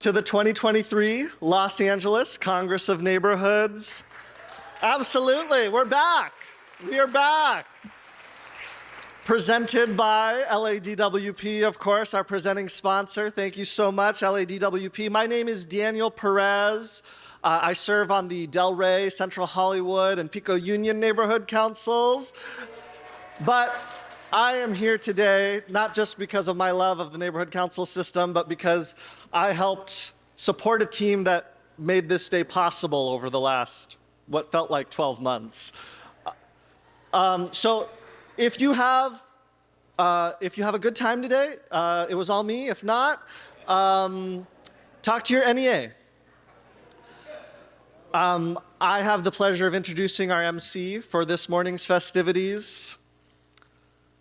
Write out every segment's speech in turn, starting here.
to the 2023 Los Angeles Congress of Neighborhoods. Absolutely, we're back. We are back. Presented by LADWP, of course, our presenting sponsor. Thank you so much, LADWP. My name is Daniel Perez. I serve on the Del Rey, Central Hollywood, and Pico Union neighborhood councils. But I am here today not just because of my love of the neighborhood council system, but because I helped support a team that made this day possible over the last, what felt like 12 months. So if you have a good time today, it was all me. If not, talk to your NEA. I have the pleasure of introducing our MC for this morning's festivities.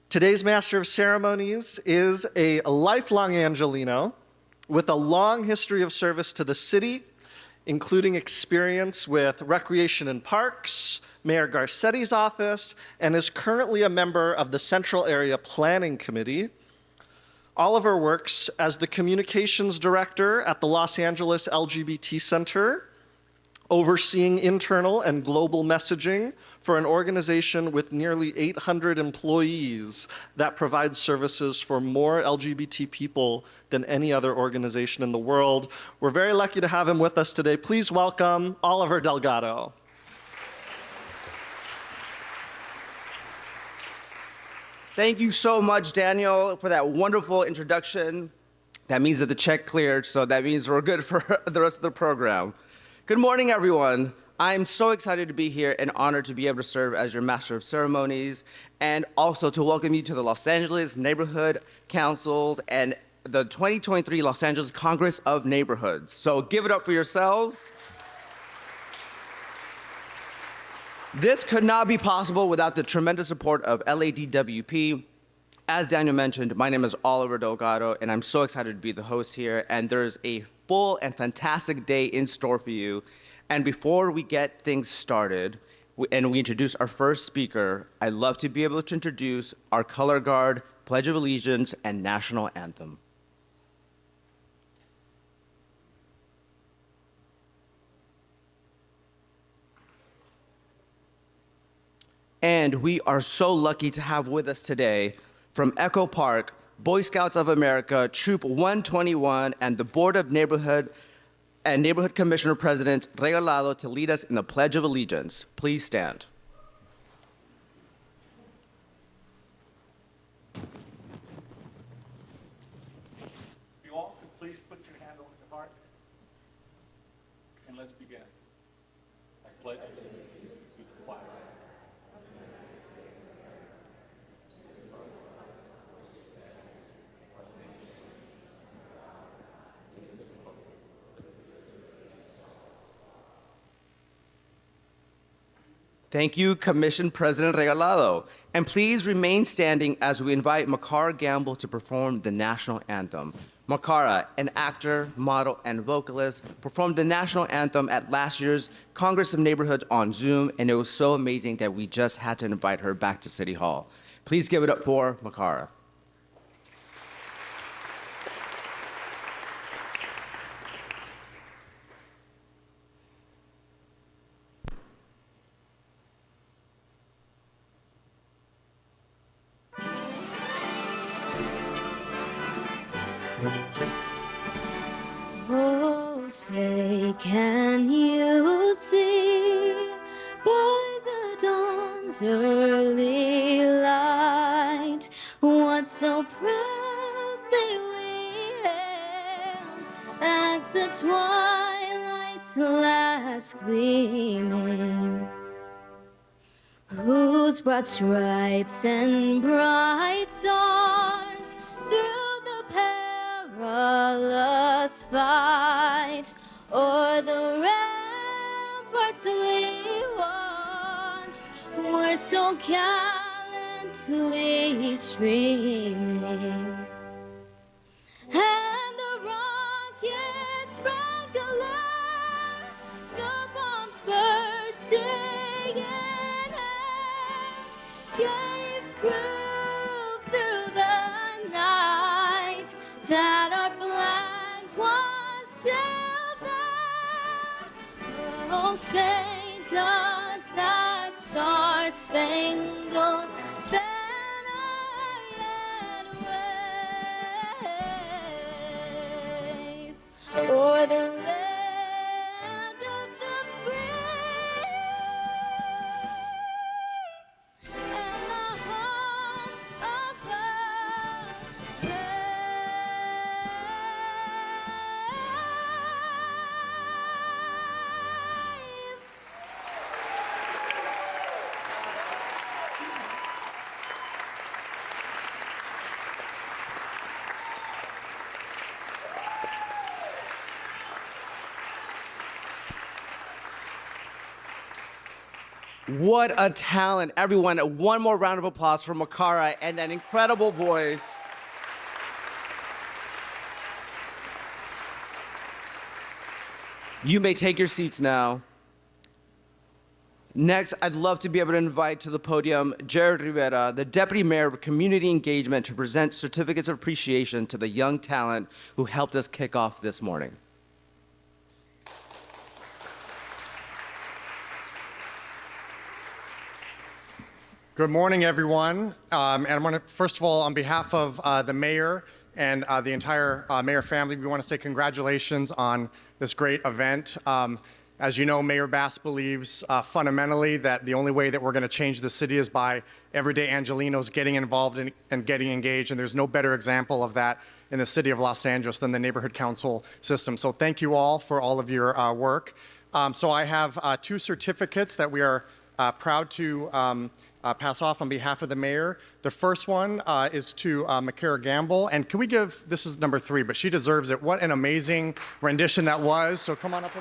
Today's Master of Ceremonies is a lifelong Angelino with a long history of service to the city, including experience with Recreation and Parks, Mayor Garcetti's office, and is currently a member of the Central Area Planning Committee. Oliver works as the Communications Director at the Los Angeles LGBT Center, overseeing internal and global messaging for an organization with nearly 800 employees that provides services for more LGBT people than any other organization in the world. We're very lucky to have him with us today. Please welcome Oliver Delgado. Thank you so much, Daniel, for that wonderful introduction. That means that the check cleared, so that means we're good for the rest of the program. Good morning, everyone. I'm so excited to be here and honored to be able to serve as your Master of Ceremonies and also to welcome you to the Los Angeles Neighborhood Councils and the 2023 Los Angeles Congress of Neighborhoods. So give it up for yourselves. This could not be possible without the tremendous support of LADWP. As Daniel mentioned, my name is Oliver Delgado, and I'm so excited to be the host here, and there's a full and fantastic day in store for you. And before we get things started, and we introduce our first speaker, I'd love to be able to introduce our color guard, Pledge of Allegiance, and National Anthem. And we are so lucky to have with us today from Echo Park, Boy Scouts of America, Troop 121, and the Board of Neighborhood and Neighborhood Commissioner President Regalado to lead us in the Pledge of Allegiance. Please stand. You all could please put your hand on your heart and let's begin. I pledge allegiance to the flag. Thank you, Commission President Regalado. And please remain standing as we invite Makara Gamble to perform the national anthem. Makara, an actor, model, and vocalist, performed the national anthem at last year's Congress of Neighborhoods on Zoom, and it was so amazing that we just had to invite her back to City Hall. Please give it up for Makara. Oh, say, can you see by the dawn's early light what so proudly we hailed at the twilight's last gleaming, whose broad stripes and bright stars through the perilous fight o'er the ramparts we watched were so gallantly streaming, and the rockets sprang alert, the bombs bursting in air gave proof through the night that our flag was still St. John's, that star-spangled banner yet wave o'er the land of the free and the home of the brave. What a talent, everyone. One more round of applause for Makara and that incredible voice. You may take your seats now. Next, I'd love to be able to invite to the podium Jared Rivera, the Deputy Mayor of Community Engagement, to present certificates of appreciation to the young talent who helped us kick off this morning. Good morning, everyone. And I want to, first of all, on behalf of the mayor and the entire mayor family, we want to say congratulations on this great event. As you know, Mayor Bass believes fundamentally that the only way that we're going to change the city is by everyday Angelenos getting involved and getting engaged. And there's no better example of that in the city of Los Angeles than the neighborhood council system. So thank you all for all of your work. So I have two certificates that we are proud to pass off on behalf of the mayor. The first one is to Makara Gamble. And can we give, this is number 3, but she deserves it. What an amazing rendition that was. So come on up.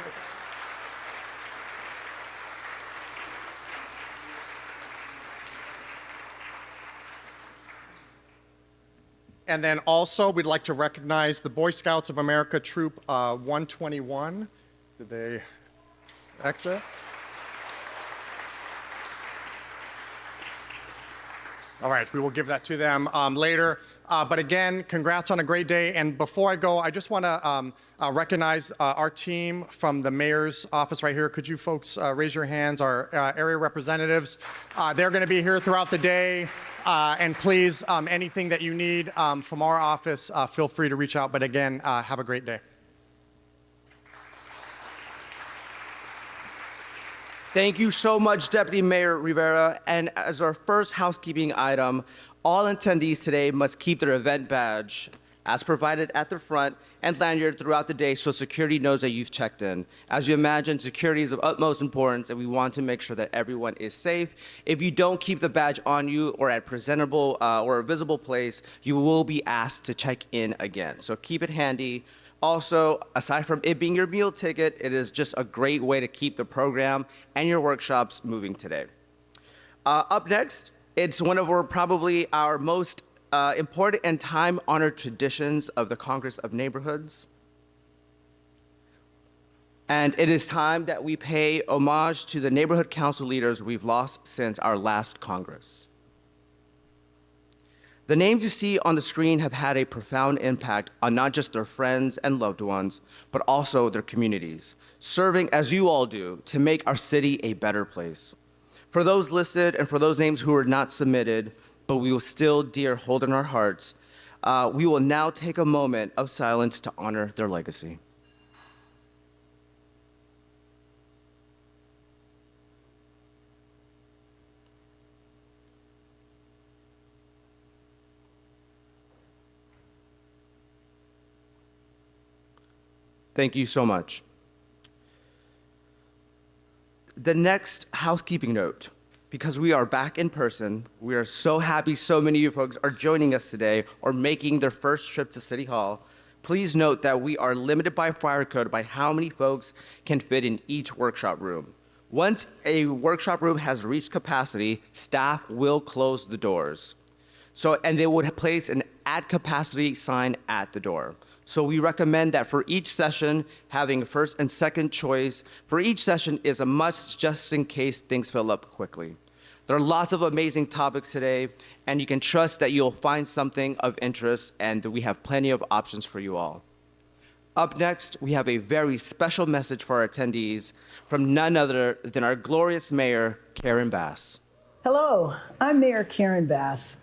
And then also, we'd like to recognize the Boy Scouts of America Troop 121. Did they exit? All right, we will give that to them later. But again, congrats on a great day. And before I go, I just want to recognize our team from the mayor's office right here. Could you folks raise your hands, our area representatives? They're going to be here throughout the day. And please, anything that you need from our office, feel free to reach out. But again, have a great day. Thank you so much, Deputy Mayor Rivera. And as our first housekeeping item, all attendees today must keep their event badge as provided at the front and lanyard throughout the day so security knows that you've checked in. As you imagine, security is of utmost importance and we want to make sure that everyone is safe. If you don't keep the badge on you or at presentable or a visible place, you will be asked to check in again. So keep it handy. Also, aside from it being your meal ticket, it is just a great way to keep the program and your workshops moving today. Up next, it's one of probably our most important and time-honored traditions of the Congress of Neighborhoods. And it is time that we pay homage to the neighborhood council leaders we've lost since our last Congress. The names you see on the screen have had a profound impact on not just their friends and loved ones, but also their communities, serving as you all do to make our city a better place. For those listed and for those names who were not submitted, but we will still dear hold in our hearts, we will now take a moment of silence to honor their legacy. Thank you so much. The next housekeeping note, because we are back in person, we are so happy so many of you folks are joining us today or making their first trip to City Hall. Please note that we are limited by fire code by how many folks can fit in each workshop room. Once a workshop room has reached capacity, staff will close the doors. And they would place an at capacity sign at the door. So we recommend that for each session, having first and second choice for each session is a must just in case things fill up quickly. There are lots of amazing topics today, and you can trust that you'll find something of interest, and we have plenty of options for you all. Up next, we have a very special message for our attendees from none other than our glorious mayor, Karen Bass. Hello, I'm Mayor Karen Bass.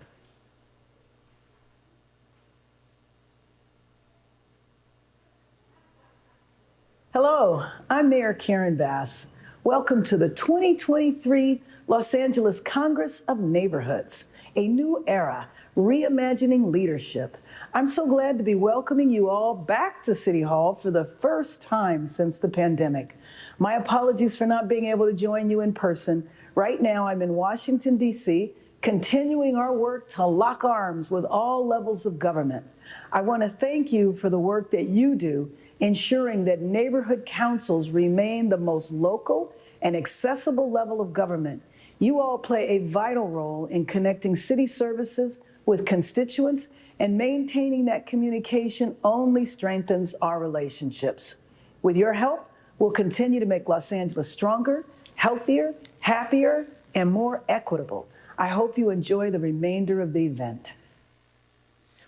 Hello, I'm Mayor Karen Bass. Welcome to the 2023 Los Angeles Congress of Neighborhoods, a new era, reimagining leadership. I'm so glad to be welcoming you all back to City Hall for the first time since the pandemic. My apologies for not being able to join you in person. Right now, I'm in Washington, D.C., continuing our work to lock arms with all levels of government. I want to thank you for the work that you do, ensuring that neighborhood councils remain the most local and accessible level of government. You all play a vital role in connecting city services with constituents, and maintaining that communication only strengthens our relationships. With your help, we'll continue to make Los Angeles stronger, healthier, happier, and more equitable. I hope you enjoy the remainder of the event.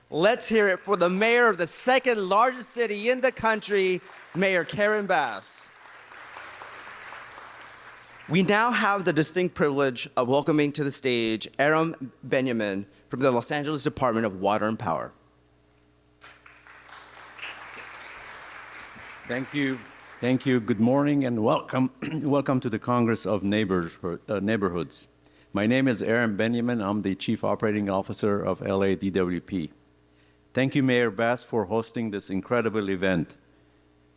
Let's hear it for the mayor of the second largest city in the country, Mayor Karen Bass. We now have the distinct privilege of welcoming to the stage Aram Benjamin from the Los Angeles Department of Water and Power. Thank you. Thank you. Good morning and welcome. Welcome to the Congress of Neighborhoods. My name is Aram Benjamin. I'm the Chief Operating Officer of LADWP. Thank you, Mayor Bass, for hosting this incredible event.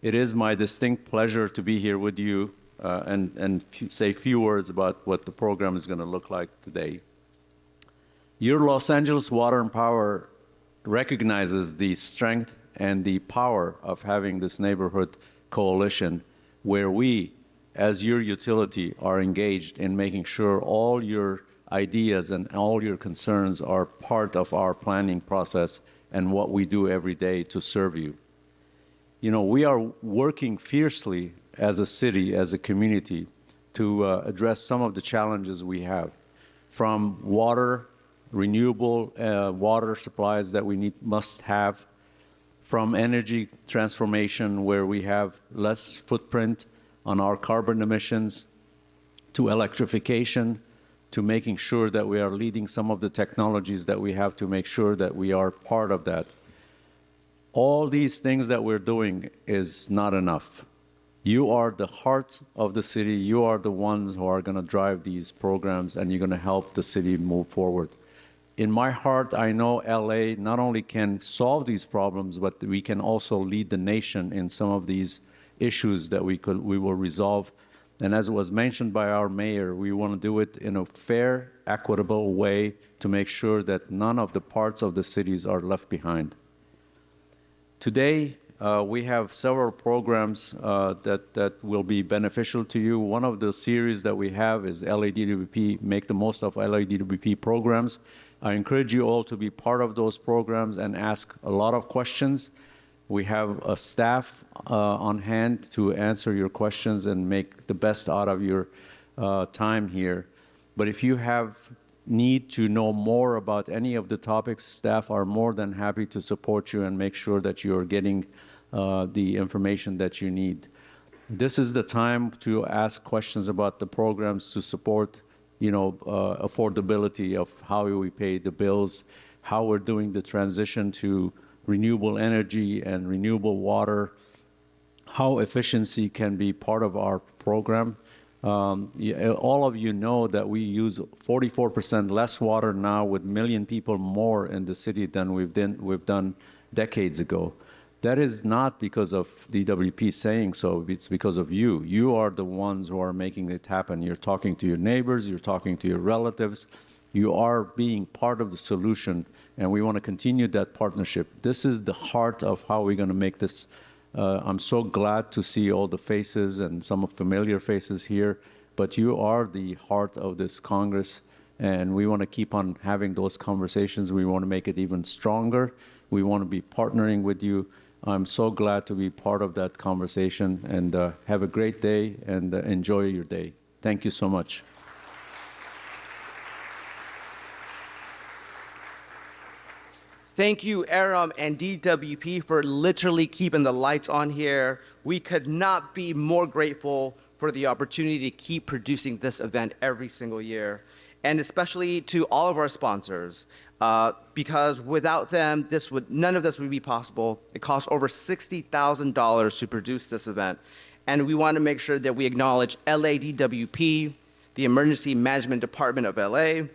It is my distinct pleasure to be here with you and say a few words about what the program is going to look like today. Your Los Angeles Water and Power recognizes the strength and the power of having this neighborhood coalition where we, as your utility, are engaged in making sure all your ideas and all your concerns are part of our planning process and what we do every day to serve you. You know, we are working fiercely as a city, as a community, to address some of the challenges we have, from water, renewable water supplies that we must have, from energy transformation where we have less footprint on our carbon emissions, to electrification, to making sure that we are leading some of the technologies that we have to make sure that we are part of that. All these things that we're doing is not enough. You are the heart of the city. You are the ones who are going to drive these programs, and you're going to help the city move forward. In my heart, I know LA not only can solve these problems, but we can also lead the nation in some of these issues that we will resolve. And as was mentioned by our mayor, we want to do it in a fair, equitable way to make sure that none of the parts of the cities are left behind. Today, we have several programs that will be beneficial to you. One of the series that we have is LADWP, Make the Most of LADWP programs. I encourage you all to be part of those programs and ask a lot of questions. We have a staff on hand to answer your questions and make the best out of your time here. But if you have need to know more about any of the topics, staff are more than happy to support you and make sure that you're getting the information that you need. This is the time to ask questions about the programs to support, affordability of how we pay the bills, how we're doing the transition to renewable energy and renewable water, how efficiency can be part of our program. All of you know that we use 44% less water now with 1 million people more in the city than we've done decades ago. That is not because of DWP saying so, it's because of you. You are the ones who are making it happen. You're talking to your neighbors, you're talking to your relatives. You are being part of the solution, and we want to continue that partnership. This is the heart of how we're going to make this. I'm so glad to see all the faces and some familiar faces here, but you are the heart of this Congress, and we want to keep on having those conversations. We want to make it even stronger. We want to be partnering with you. I'm so glad to be part of that conversation, and have a great day and enjoy your day. Thank you so much. Thank you, Aram and DWP, for literally keeping the lights on here. We could not be more grateful for the opportunity to keep producing this event every single year, and especially to all of our sponsors, because without them, none of this would be possible. It costs over $60,000 to produce this event, and we want to make sure that we acknowledge LADWP, the Emergency Management Department of LA,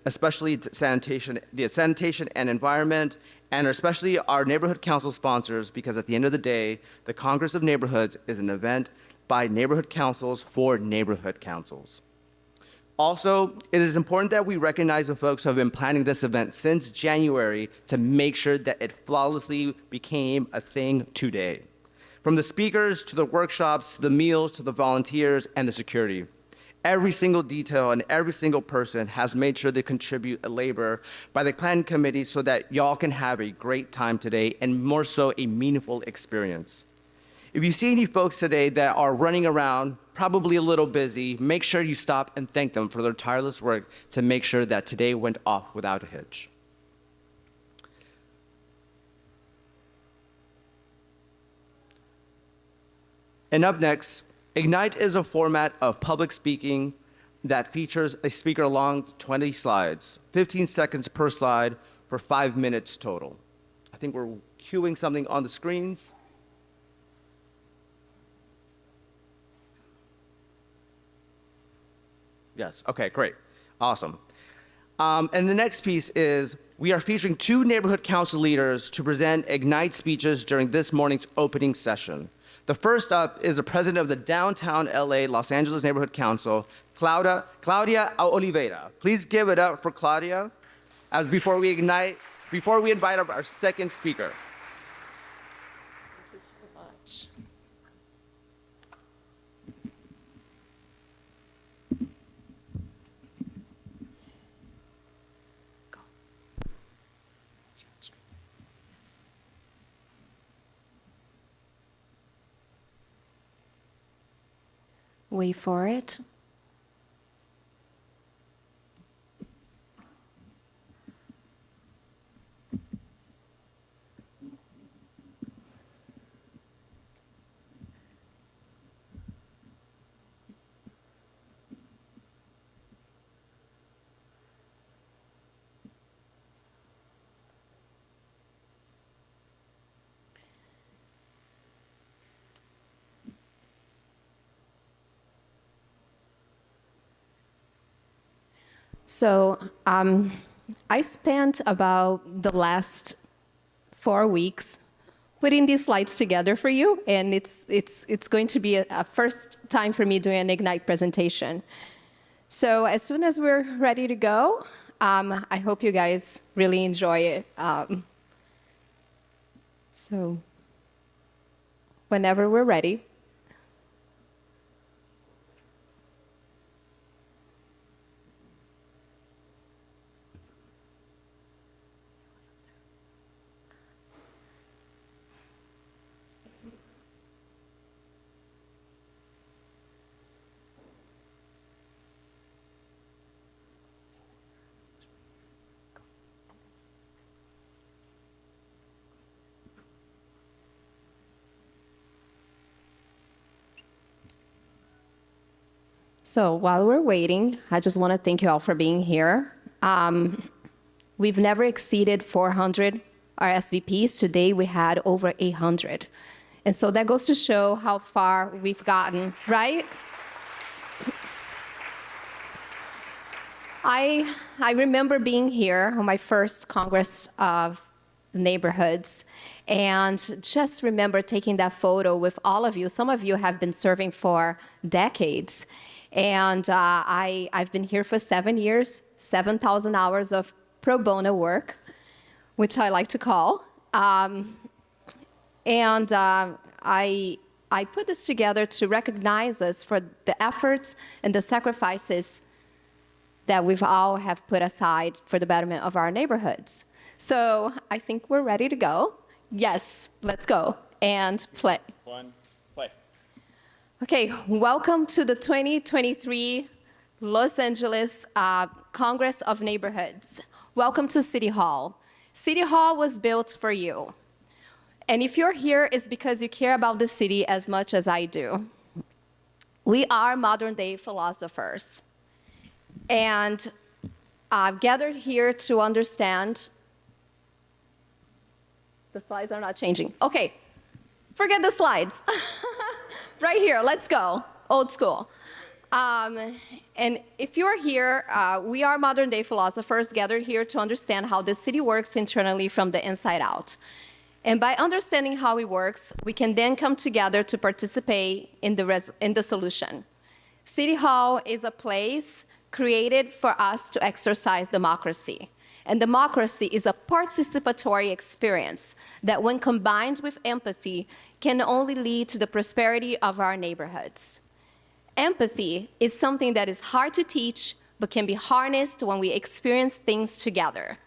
especially the sanitation and environment, and especially our neighborhood council sponsors, because at the end of the day, the Congress of Neighborhoods is an event by neighborhood councils for neighborhood councils. Also, it is important that we recognize the folks who have been planning this event since January to make sure that it flawlessly became a thing today. From the speakers to the workshops, the meals, to the volunteers, and the security. Every single detail and every single person has made sure they contribute a labor by the planning committee so that y'all can have a great time today, and more so, a meaningful experience. If you see any folks today that are running around, probably a little busy, make sure you stop and thank them for their tireless work to make sure that today went off without a hitch. And up next, Ignite is a format of public speaking that features a speaker along 20 slides, 15 seconds per slide for 5 minutes total. I think we're cueing something on the screens. Yes, okay, great, awesome. And the next piece is we are featuring 2 neighborhood council leaders to present Ignite speeches during this morning's opening session. The first up is the president of the Downtown LA Los Angeles Neighborhood Council, Claudia Oliveira. Please give it up for Claudia before we invite our second speaker. Thank you so much. Wait for it. So I spent about the last 4 weeks putting these slides together for you, and it's going to be a first time for me doing an Ignite presentation. So as soon as we're ready to go, I hope you guys really enjoy it. So whenever we're ready. So while we're waiting, I just want to thank you all for being here. We've never exceeded 400 RSVPs. Today we had over 800. And so that goes to show how far we've gotten, right? I remember being here on my first Congress of Neighborhoods, and just remember taking that photo with all of you. Some of you have been serving for decades. And I've been here for 7 years, 7,000 hours of pro bono work, which I like to call. I put this together to recognize us for the efforts and the sacrifices that we've all have put aside for the betterment of our neighborhoods. So I think we're ready to go. Yes, let's go and play. One, play. Okay, welcome to the 2023 Los Angeles Congress of Neighborhoods. Welcome to City Hall. City Hall was built for you. And if you're here, it's because you care about the city as much as I do. We are modern-day philosophers. And I've gathered here to understand. The slides are not changing. Okay, forget the slides. Right here, let's go, old school. And if you're here, we are modern-day philosophers gathered here to understand how the city works internally from the inside out. And by understanding how it works, we can then come together to participate in the solution. City Hall is a place created for us to exercise democracy. And democracy is a participatory experience that, when combined with empathy, can only lead to the prosperity of our neighborhoods. Empathy is something that is hard to teach, but can be harnessed when we experience things together.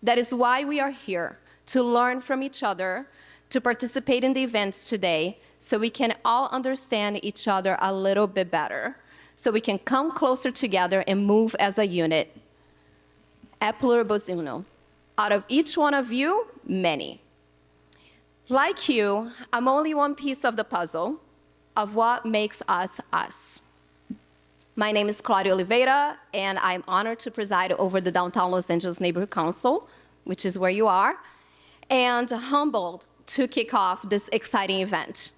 That is why we are here, to learn from each other, to participate in the events today, so we can all understand each other a little bit better, so we can come closer together and move as a unit. Et pluribus unum. Out of each one of you, many. Like you, I'm only one piece of the puzzle of what makes us us. My name is Claudia Oliveira, and I'm honored to preside over the Downtown Los Angeles Neighborhood Council, which is where you are, and humbled to kick off this exciting event.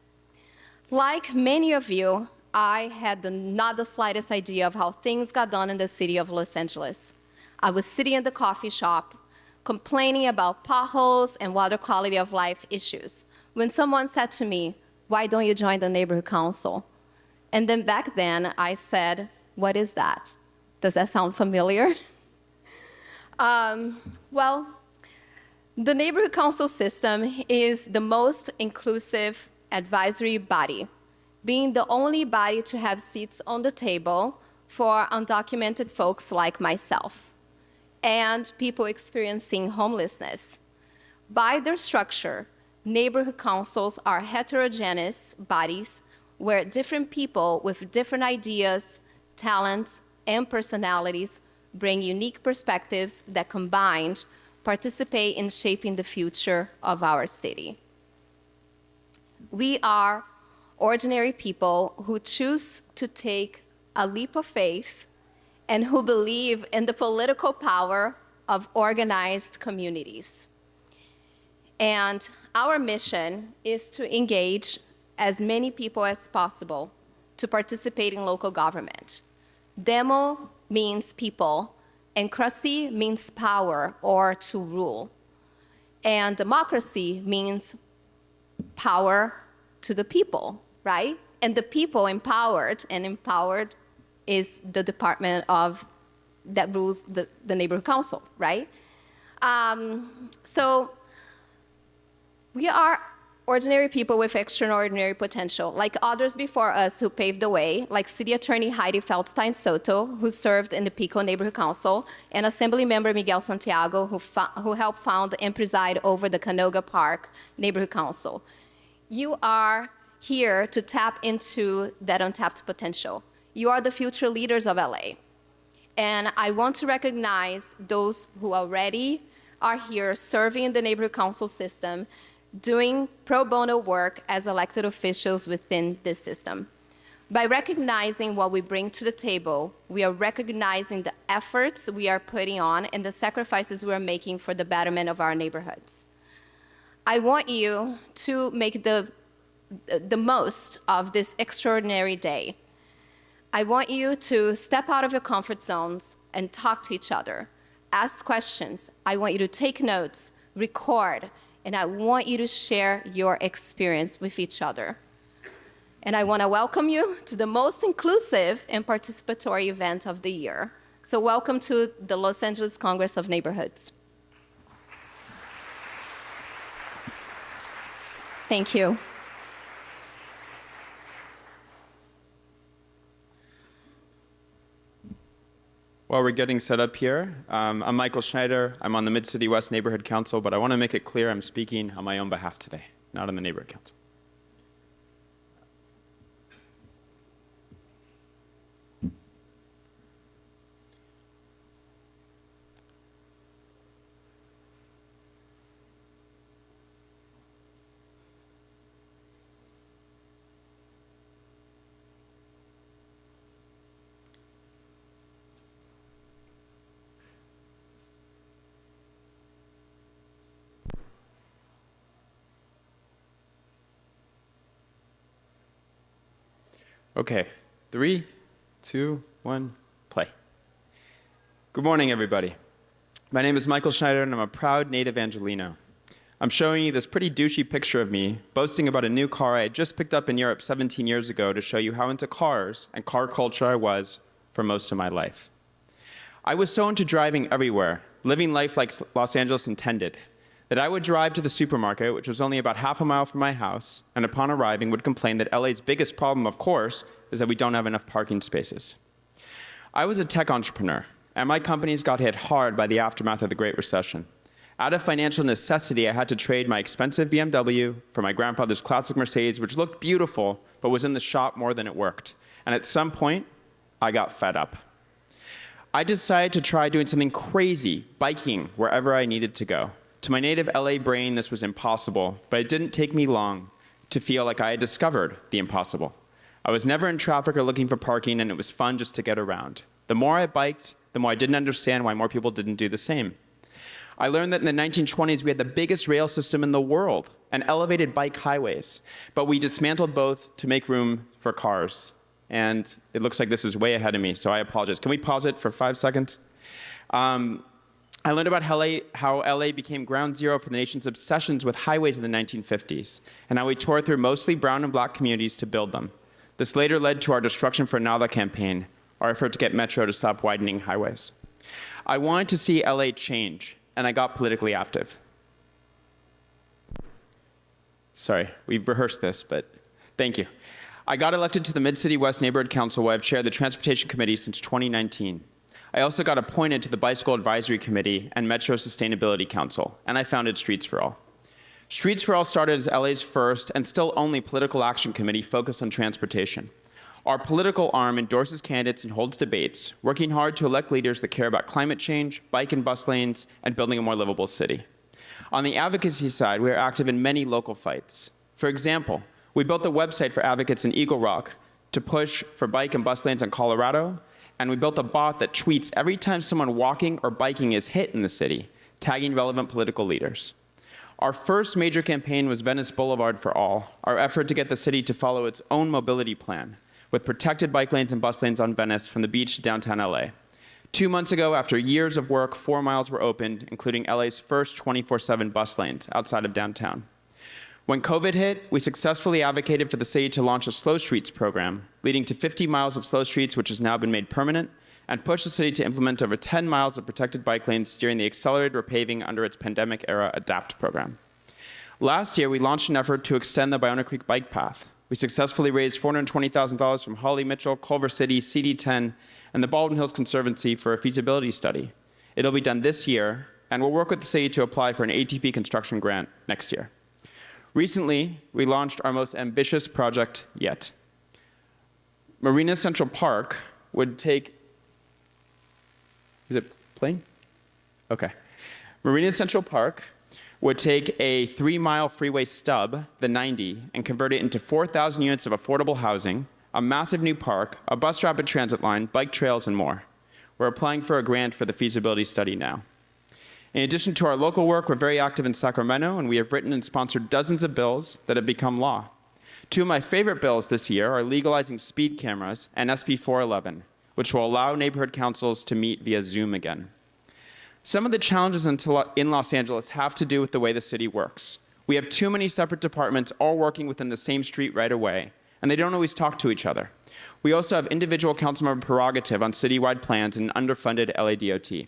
Like many of you, I had not the slightest idea of how things got done in the city of Los Angeles. I was sitting in the coffee shop, complaining about potholes and water quality of life issues, when someone said to me, "Why don't you join the neighborhood council?" And then back then, I said, "What is that? Does that sound familiar?" Well, the neighborhood council system is the most inclusive advisory body, being the only body to have seats on the table for undocumented folks like myself and people experiencing homelessness. By their structure, neighborhood councils are heterogeneous bodies where different people with different ideas, talents, and personalities bring unique perspectives that combined participate in shaping the future of our city. We are ordinary people who choose to take a leap of faith and who believe in the political power of organized communities. And our mission is to engage as many people as possible to participate in local government. Demo means people, and cracy means power or to rule. And democracy means power to the people, right? And the people empowered is the department that rules the neighborhood council, right? So we are ordinary people with extraordinary potential, like others before us who paved the way, like City Attorney Heidi Feldstein Soto, who served in the Pico Neighborhood Council, and Assembly Member Miguel Santiago, who helped found and preside over the Canoga Park Neighborhood Council. You are here to tap into that untapped potential. You are the future leaders of LA. And I want to recognize those who already are here serving in the neighborhood council system, doing pro bono work as elected officials within this system. By recognizing what we bring to the table, we are recognizing the efforts we are putting on and the sacrifices we are making for the betterment of our neighborhoods. I want you to make the most of this extraordinary day. I want you to step out of your comfort zones and talk to each other, ask questions. I want you to take notes, record, and I want you to share your experience with each other. And I want to welcome you to the most inclusive and participatory event of the year. So welcome to the Los Angeles Congress of Neighborhoods. Thank you. While we're getting set up here, I'm Michael Schneider. I'm on the Mid-City West Neighborhood Council, but I want to make it clear I'm speaking on my own behalf today, not on the Neighborhood Council. Okay, 3, 2, 1, play. Good morning, everybody. My name is Michael Schneider, and I'm a proud native Angelino. I'm showing you this pretty douchey picture of me boasting about a new car I had just picked up in Europe 17 years ago to show you how into cars and car culture I was for most of my life. I was so into driving everywhere, living life like Los Angeles intended, that I would drive to the supermarket, which was only about half a mile from my house, and upon arriving would complain that LA's biggest problem, of course, is that we don't have enough parking spaces. I was a tech entrepreneur, and my companies got hit hard by the aftermath of the Great Recession. Out of financial necessity, I had to trade my expensive BMW for my grandfather's classic Mercedes, which looked beautiful, but was in the shop more than it worked. And at some point, I got fed up. I decided to try doing something crazy, biking wherever I needed to go. To my native LA brain, this was impossible, but it didn't take me long to feel like I had discovered the impossible. I was never in traffic or looking for parking, and it was fun just to get around. The more I biked, the more I didn't understand why more people didn't do the same. I learned that in the 1920s, we had the biggest rail system in the world and elevated bike highways, but we dismantled both to make room for cars. And it looks like this is way ahead of me, so I apologize. Can we pause it for 5 seconds? I learned about how LA became ground zero for the nation's obsessions with highways in the 1950s, and how we tore through mostly brown and black communities to build them. This later led to our Destruction for Nada campaign, our effort to get Metro to stop widening highways. I wanted to see LA change, and I got politically active. Sorry, we've rehearsed this, but thank you. I got elected to the Mid-City West Neighborhood Council, where I've chaired the Transportation Committee since 2019. I also got appointed to the Bicycle Advisory Committee and Metro Sustainability Council, and I founded Streets for All. Streets for All started as LA's first and still only political action committee focused on transportation. Our political arm endorses candidates and holds debates, working hard to elect leaders that care about climate change, bike and bus lanes, and building a more livable city. On the advocacy side, we are active in many local fights. For example, we built a website for advocates in Eagle Rock to push for bike and bus lanes in Colorado, and we built a bot that tweets every time someone walking or biking is hit in the city, tagging relevant political leaders. Our first major campaign was Venice Boulevard for All, our effort to get the city to follow its own mobility plan, with protected bike lanes and bus lanes on Venice from the beach to downtown LA. 2 months ago, after years of work, 4 miles were opened, including LA's first 24/7 bus lanes outside of downtown. When COVID hit, we successfully advocated for the city to launch a Slow Streets program, leading to 50 miles of slow streets, which has now been made permanent, and pushed the city to implement over 10 miles of protected bike lanes during the accelerated repaving under its pandemic-era ADAPT program. Last year, we launched an effort to extend the Ballona Creek bike path. We successfully raised $420,000 from Holly Mitchell, Culver City, CD10, and the Baldwin Hills Conservancy for a feasibility study. It'll be done this year, and we'll work with the city to apply for an ATP construction grant next year. Recently, we launched our most ambitious project yet. Marina Central Park would take, is it playing? Okay. Marina Central Park would take a 3-mile freeway stub, the 90, and convert it into 4,000 units of affordable housing, a massive new park, a bus rapid transit line, bike trails, and more. We're applying for a grant for the feasibility study now. In addition to our local work, we're very active in Sacramento, and we have written and sponsored dozens of bills that have become law. 2 of my favorite bills this year are legalizing speed cameras and SB 411, which will allow neighborhood councils to meet via Zoom again. Some of the challenges in Los Angeles have to do with the way the city works. We have too many separate departments all working within the same street right away, and they don't always talk to each other. We also have individual councilmember prerogative on citywide plans and an underfunded LADOT.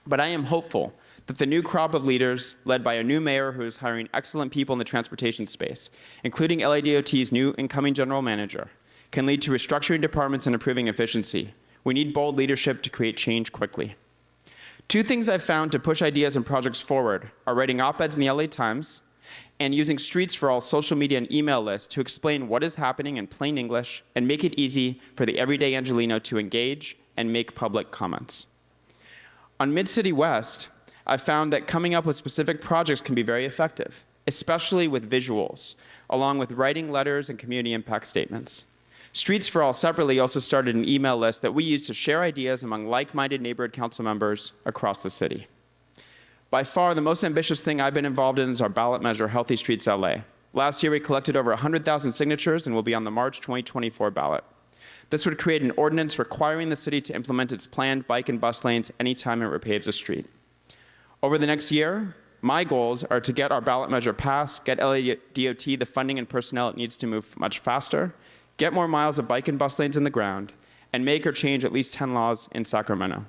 But I am hopeful that the new crop of leaders, led by a new mayor who is hiring excellent people in the transportation space, including LADOT's new incoming general manager, can lead to restructuring departments and improving efficiency. We need bold leadership to create change quickly. 2 things I've found to push ideas and projects forward are writing op-eds in the LA Times and using Streets for All social media and email lists to explain what is happening in plain English and make it easy for the everyday Angelino to engage and make public comments. On Mid-City West, I've found that coming up with specific projects can be very effective, especially with visuals, along with writing letters and community impact statements. Streets for All separately also started an email list that we use to share ideas among like-minded neighborhood council members across the city. By far, the most ambitious thing I've been involved in is our ballot measure, Healthy Streets LA. Last year, we collected over 100,000 signatures and will be on the March 2024 ballot. This would create an ordinance requiring the city to implement its planned bike and bus lanes anytime it repaves a street. Over the next year, my goals are to get our ballot measure passed, get LADOT the funding and personnel it needs to move much faster, get more miles of bike and bus lanes in the ground, and make or change at least 10 laws in Sacramento.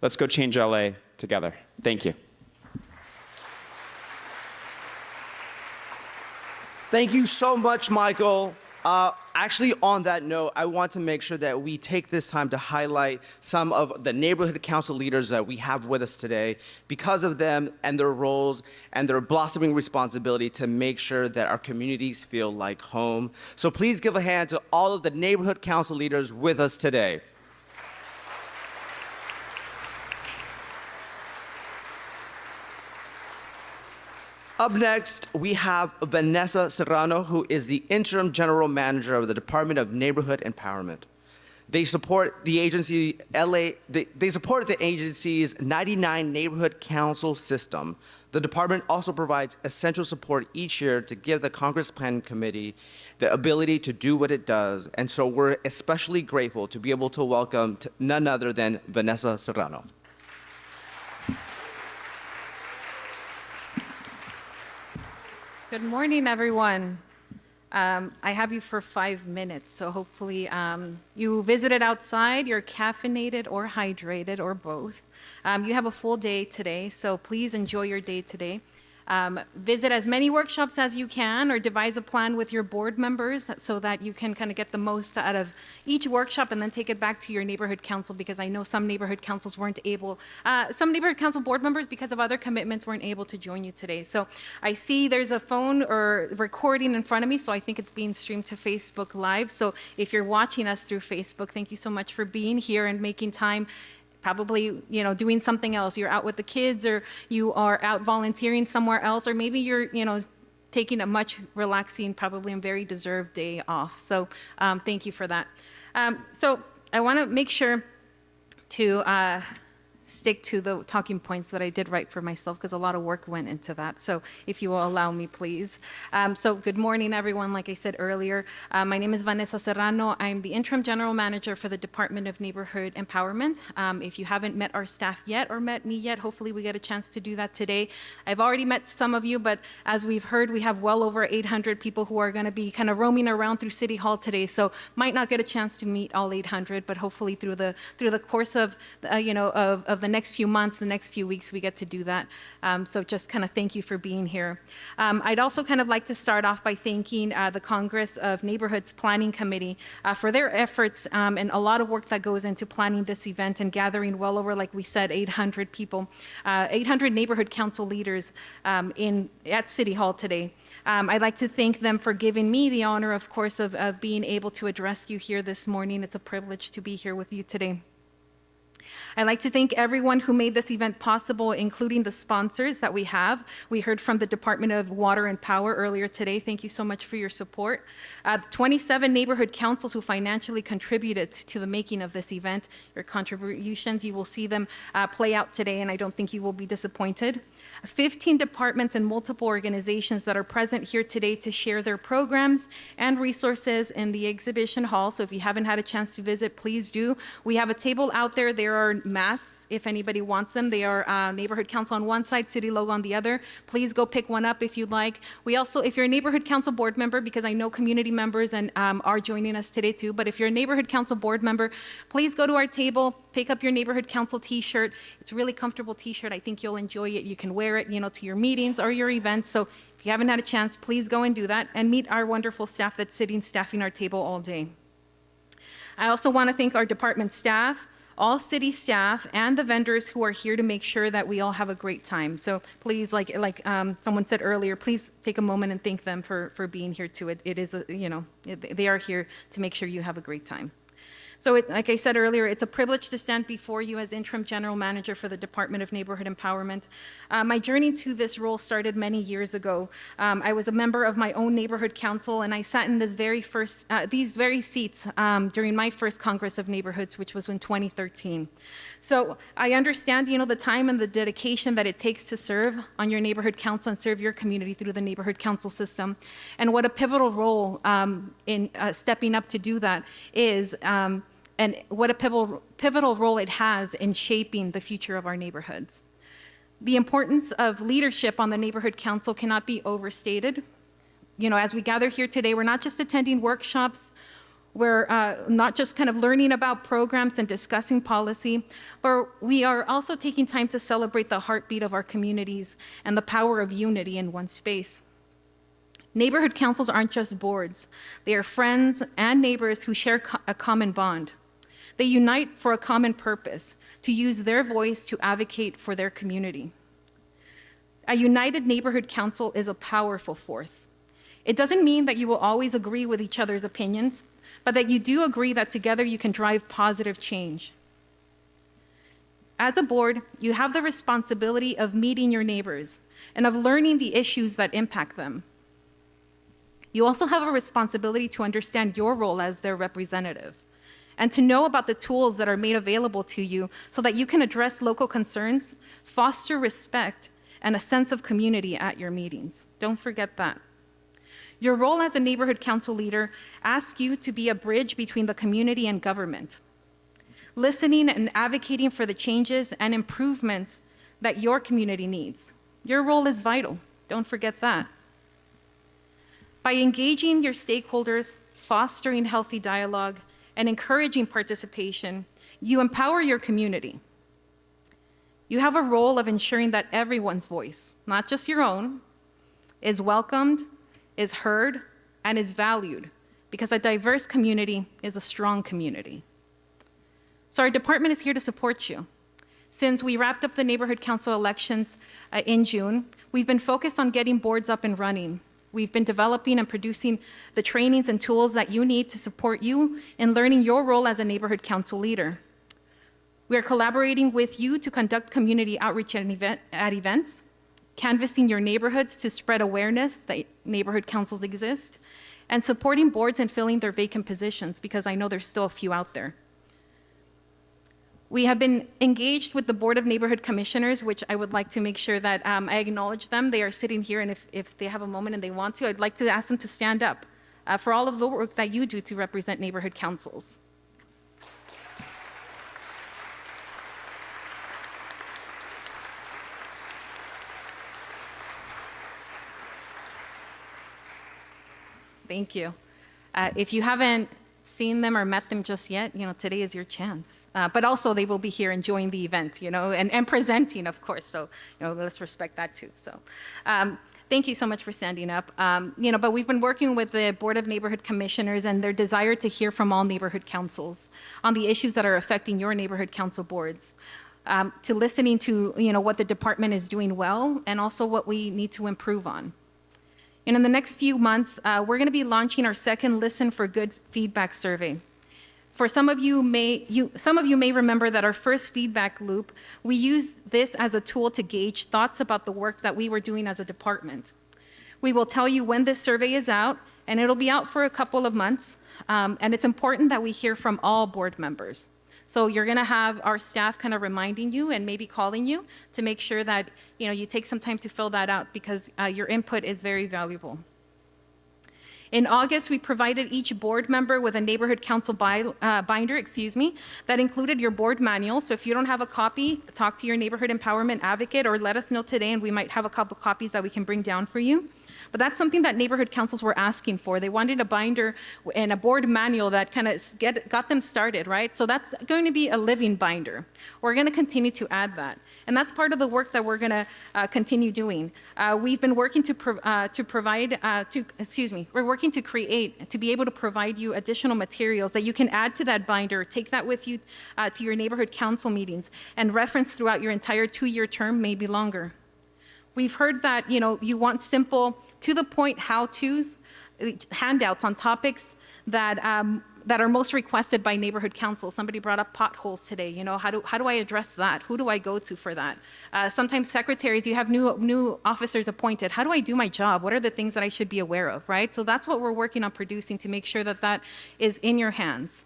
Let's go change LA together. Thank you. Thank you so much, Michael. Actually, on that note, I want to make sure that we take this time to highlight some of the neighborhood council leaders that we have with us today. Because of them and their roles and their blossoming responsibility to make sure that our communities feel like home. So please give a hand to all of the neighborhood council leaders with us today. Up next, we have Vanessa Serrano, who is the Interim General Manager of the Department of Neighborhood Empowerment. They support the agency's 99 neighborhood council system. The department also provides essential support each year to give the Congress Planning Committee the ability to do what it does. And so we're especially grateful to be able to welcome none other than Vanessa Serrano. Good morning, everyone. I have you for 5 minutes, so hopefully you visited outside, you're caffeinated or hydrated or both. You have a full day today, so please enjoy your day today. Visit as many workshops as you can or devise a plan with your board members so that you can kind of get the most out of each workshop and then take it back to your neighborhood council, because I know some neighborhood councils weren't able, some neighborhood council board members, because of other commitments, weren't able to join you today. So I see there's a phone or recording in front of me, so I think it's being streamed to Facebook Live. So if you're watching us through Facebook, thank you so much for being here and making time. Probably, doing something else. You're out with the kids, or you are out volunteering somewhere else, or maybe you're, taking a much relaxing, probably a very deserved day off. So thank you for that. So I want to make sure to stick to the talking points that I did write for myself, because a lot of work went into that. So if you will allow me, please. So good morning, everyone. Like I said earlier, my name is Vanessa Serrano. I'm the Interim General Manager for the Department of Neighborhood Empowerment. If you haven't met our staff yet or met me yet, hopefully we get a chance to do that today. I've already met some of you, but as we've heard, we have well over 800 people who are going to be kind of roaming around through City Hall today. So might not get a chance to meet all 800, but hopefully through the course of of the next few months, the next few weeks, we get to do that. So just kind of thank you for being here. I'd also kind of like to start off by thanking the Congress of Neighborhoods Planning Committee for their efforts and a lot of work that goes into planning this event and gathering well over, like we said, 800 people, 800 neighborhood council leaders at City Hall today. I'd like to thank them for giving me the honor, of course, of being able to address you here this morning. It's a privilege to be here with you today. I'd like to thank everyone who made this event possible, including the sponsors that we have. We heard from the Department of Water and Power earlier today. Thank you so much for your support. 27 neighborhood councils who financially contributed to the making of this event. Your contributions, you will see them play out today, and I don't think you will be disappointed. 15 departments and multiple organizations that are present here today to share their programs and resources in the exhibition hall. So if you haven't had a chance to visit, please do. We have a table out there. There are masks if anybody wants them. They are neighborhood council on one side, city logo on the other. Please go pick one up if you'd like. We also, if you're a neighborhood council board member, because I know community members and are joining us today too, but if you're a neighborhood council board member, please go to our table, pick up your neighborhood council t-shirt. It's a really comfortable t-shirt. I think you'll enjoy it. You can wear it, to your meetings or your events. So if you haven't had a chance, please go and do that and meet our wonderful staff that's staffing our table all day. I also want to thank our department staff, all city staff, and the vendors who are here to make sure that we all have a great time. So please, like someone said earlier, please take a moment and thank them for being here too. It is, they are here to make sure you have a great time. So, like I said earlier, it's a privilege to stand before you as interim general manager for the Department of Neighborhood Empowerment. My journey to this role started many years ago. I was a member of my own neighborhood council, and I sat in these very seats during my first Congress of Neighborhoods, which was in 2013. So I understand, the time and the dedication that it takes to serve on your neighborhood council and serve your community through the neighborhood council system, and what a pivotal role in stepping up to do that is. And what a pivotal role it has in shaping the future of our neighborhoods. The importance of leadership on the neighborhood council cannot be overstated. As we gather here today, we're not just attending workshops, we're not just kind of learning about programs and discussing policy, but we are also taking time to celebrate the heartbeat of our communities and the power of unity in one space. Neighborhood councils aren't just boards. They are friends and neighbors who share a common bond. They unite for a common purpose, to use their voice to advocate for their community. A united neighborhood council is a powerful force. It doesn't mean that you will always agree with each other's opinions, but that you do agree that together you can drive positive change. As a board, you have the responsibility of meeting your neighbors and of learning the issues that impact them. You also have a responsibility to understand your role as their representative and to know about the tools that are made available to you so that you can address local concerns, foster respect, and a sense of community at your meetings. Don't forget that. Your role as a neighborhood council leader asks you to be a bridge between the community and government, listening and advocating for the changes and improvements that your community needs. Your role is vital. Don't forget that. By engaging your stakeholders, fostering healthy dialogue, and encouraging participation, you empower your community. You have a role of ensuring that everyone's voice, not just your own, is welcomed, is heard, and is valued, because a diverse community is a strong community. So our department is here to support you. Since we wrapped up the neighborhood council elections in June, we've been focused on getting boards up and running. We've been developing and producing the trainings and tools that you need to support you in learning your role as a neighborhood council leader. We are collaborating with you to conduct community outreach at events, canvassing your neighborhoods to spread awareness that neighborhood councils exist, and supporting boards in filling their vacant positions, because I know there's still a few out there. We have been engaged with the Board of Neighborhood Commissioners, which I would like to make sure that I acknowledge them. They are sitting here, and if they have a moment and they want to, I'd like to ask them to stand up for all of the work that you do to represent neighborhood councils. Thank you. If you haven't seen them or met them just yet, today is your chance. But also they will be here enjoying the event, and presenting, of course. So, let's respect that too. So, thank you so much for standing up. But we've been working with the Board of Neighborhood Commissioners and their desire to hear from all neighborhood councils on the issues that are affecting your neighborhood council boards, to listening to, what the department is doing well and also what we need to improve on. And in the next few months, we're going to be launching our second Listen for Good feedback survey. For some of you may remember that our first feedback loop, we used this as a tool to gauge thoughts about the work that we were doing as a department. We will tell you when this survey is out, and it'll be out for a couple of months. And it's important that we hear from all board members. So you're going to have our staff kind of reminding you and maybe calling you to make sure that you take some time to fill that out, because your input is very valuable. In August, we provided each board member with a neighborhood council binder, that included your board manual. So if you don't have a copy, talk to your neighborhood empowerment advocate or let us know today, and we might have a couple copies that we can bring down for you. But that's something that neighborhood councils were asking for. They wanted a binder and a board manual that kind of got them started, right? So that's going to be a living binder. We're going to continue to add that. And that's part of the work that we're going to continue doing. We've been working we're working to create, to be able to provide you additional materials that you can add to that binder, take that with you to your neighborhood council meetings, and reference throughout your entire 2-year term, maybe longer. We've heard that, you want simple, to the point how-tos, handouts on topics that that are most requested by neighborhood council. Somebody brought up potholes today. You know, how do I address that? Who do I go to for that? Sometimes secretaries, you have new officers appointed. How do I do my job? What are the things that I should be aware of, right? So that's what we're working on producing to make sure that that is in your hands.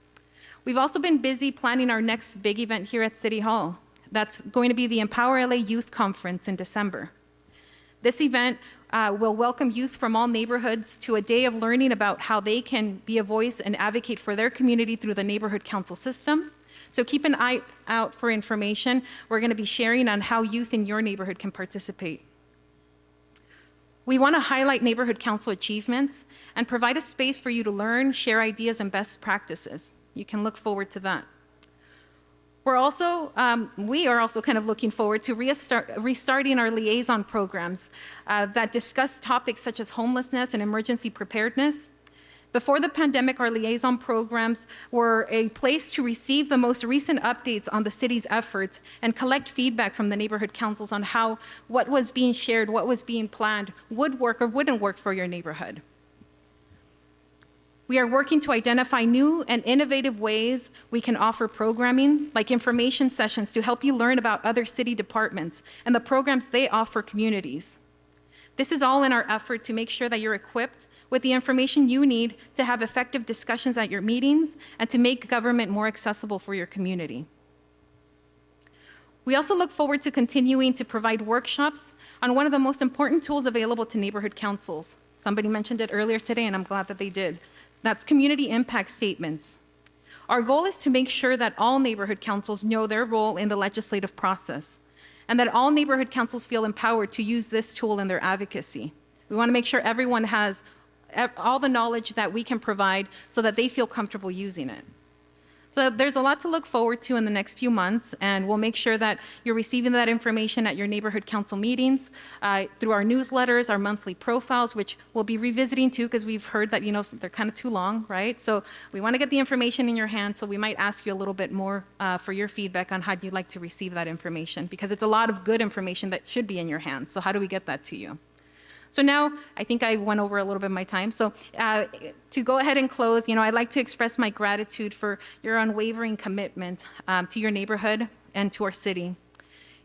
We've also been busy planning our next big event here at City Hall. That's going to be the Empower LA Youth Conference in December. This event will welcome youth from all neighborhoods to a day of learning about how they can be a voice and advocate for their community through the neighborhood council system. So keep an eye out for information. We're going to be sharing on how youth in your neighborhood can participate. We want to highlight neighborhood council achievements and provide a space for you to learn, share ideas, and best practices. You can look forward to that. We are also kind of looking forward to restarting our liaison programs that discuss topics such as homelessness and emergency preparedness. Before the pandemic, our liaison programs were a place to receive the most recent updates on the city's efforts and collect feedback from the neighborhood councils on what was being shared, what was being planned, would work or wouldn't work for your neighborhood. We are working to identify new and innovative ways we can offer programming, like information sessions to help you learn about other city departments and the programs they offer communities. This is all in our effort to make sure that you're equipped with the information you need to have effective discussions at your meetings and to make government more accessible for your community. We also look forward to continuing to provide workshops on one of the most important tools available to neighborhood councils. Somebody mentioned it earlier today, and I'm glad that they did. That's community impact statements. Our goal is to make sure that all neighborhood councils know their role in the legislative process and that all neighborhood councils feel empowered to use this tool in their advocacy. We want to make sure everyone has all the knowledge that we can provide so that they feel comfortable using it. So there's a lot to look forward to in the next few months, and we'll make sure that you're receiving that information at your neighborhood council meetings, through our newsletters, our monthly profiles, which we'll be revisiting too, because we've heard that, they're kind of too long, right? So we want to get the information in your hand, so we might ask you a little bit more for your feedback on how you'd like to receive that information, because it's a lot of good information that should be in your hands. So how do we get that to you? So now, I think I went over a little bit of my time. So to go ahead and close, I'd like to express my gratitude for your unwavering commitment to your neighborhood and to our city.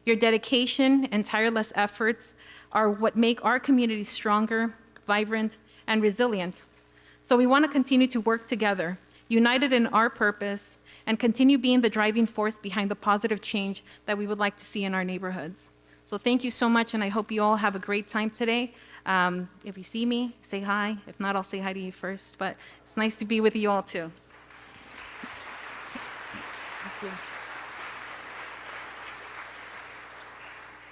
Your dedication and tireless efforts are what make our community stronger, vibrant, and resilient. So we want to continue to work together, united in our purpose, and continue being the driving force behind the positive change that we would like to see in our neighborhoods. So thank you so much, and I hope you all have a great time today. If you see me, say hi. If not, I'll say hi to you first, but it's nice to be with you all too. Thank you.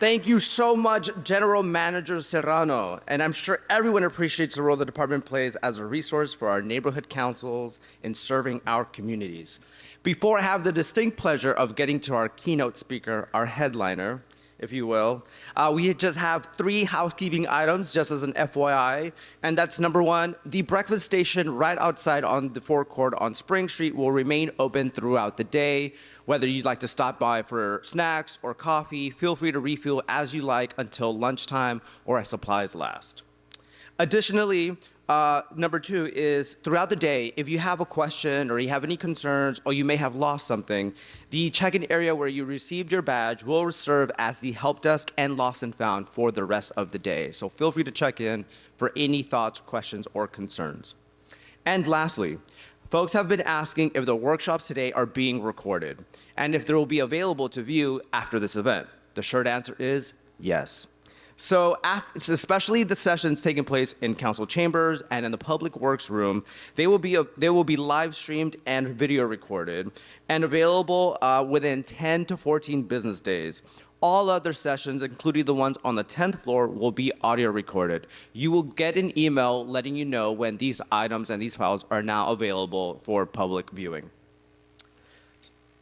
Thank you so much, General Manager Serrano. And I'm sure everyone appreciates the role the department plays as a resource for our neighborhood councils in serving our communities. Before I have the distinct pleasure of getting to our keynote speaker, our headliner, if you will, we just have 3 housekeeping items, just as an FYI. And that's number 1, the breakfast station right outside on the forecourt on Spring Street will remain open throughout the day. Whether you'd like to stop by for snacks or coffee, feel free to refill as you like until lunchtime or as supplies last. Additionally, number 2 is throughout the day, if you have a question or you have any concerns or you may have lost something, the check-in area where you received your badge will serve as the help desk and lost and found for the rest of the day. So feel free to check in for any thoughts, questions, or concerns. And lastly, folks have been asking if the workshops today are being recorded and if they will be available to view after this event. The short answer is yes. So especially the sessions taking place in council chambers and in the public works room, they will be live streamed and video recorded and available within 10 to 14 business days. All other sessions, including the ones on the 10th floor, will be audio recorded. You will get an email letting you know when these items and these files are now available for public viewing.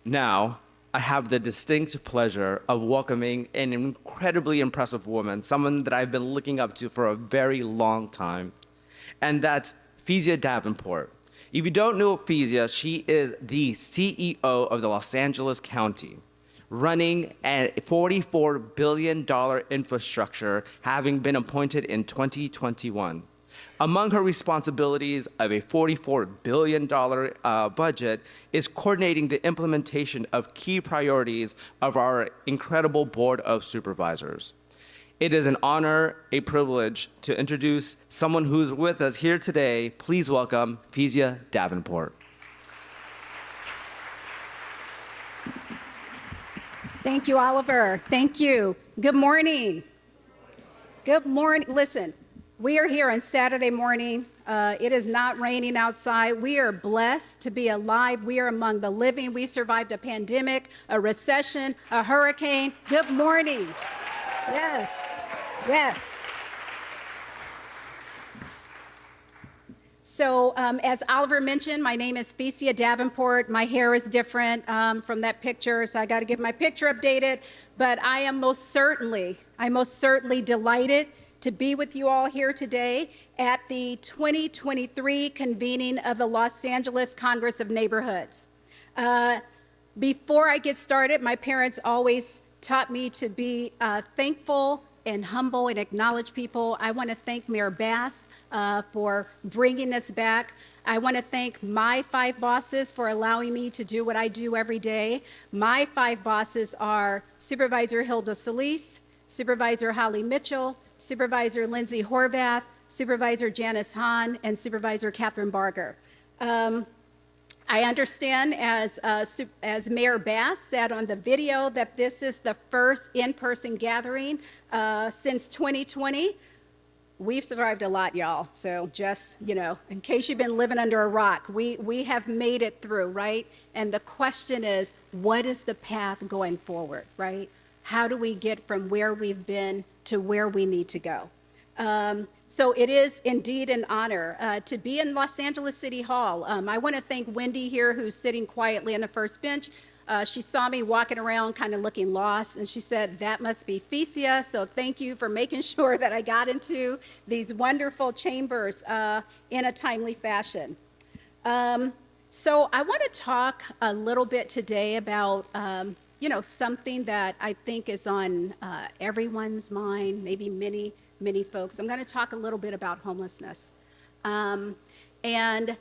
Now, I have the distinct pleasure of welcoming an incredibly impressive woman, someone that I've been looking up to for a very long time, and that's Fesia Davenport. If you don't know Fesia, she is the CEO of the Los Angeles County, running a $44 billion infrastructure, having been appointed in 2021. Among her responsibilities of a $44 billion budget is coordinating the implementation of key priorities of our incredible Board of Supervisors. It is an honor, a privilege to introduce someone who's with us here today. Please welcome Kezia Davenport. Thank you, Oliver. Thank you. Good morning. Good morning. Listen, we are here on Saturday morning. It is not raining outside. We are blessed to be alive. We are among the living. We survived a pandemic, a recession, a hurricane. Good morning. Yes. Yes. So as Oliver mentioned, my name is Kezia Davenport. My hair is different from that picture, so I got to get my picture updated. But I am most certainly delighted to be with you all here today at the 2023 convening of the Los Angeles Congress of Neighborhoods. Before I get started, my parents always taught me to be thankful and humble and acknowledge people. I want to thank Mayor Bass for bringing us back. I want to thank my 5 bosses for allowing me to do what I do every day. My 5 bosses are Supervisor Hilda Solis, Supervisor Holly Mitchell, Supervisor Lindsay Horvath, Supervisor Janice Hahn, and Supervisor Catherine Barger. I understand, as Mayor Bass said on the video, that this is the first in-person gathering since 2020. We've survived a lot, y'all. So just, in case you've been living under a rock, we have made it through, right? And the question is, what is the path going forward, right? How do we get from where we've been to where we need to go? So it is indeed an honor to be in Los Angeles City Hall. I want to thank Wendy here, who's sitting quietly on the first bench. She saw me walking around kind of looking lost, and she said, that must be Kezia. So thank you for making sure that I got into these wonderful chambers in a timely fashion. So I want to talk a little bit today about something that I think is on everyone's mind, maybe many folks. I'm going to talk a little bit about homelessness. And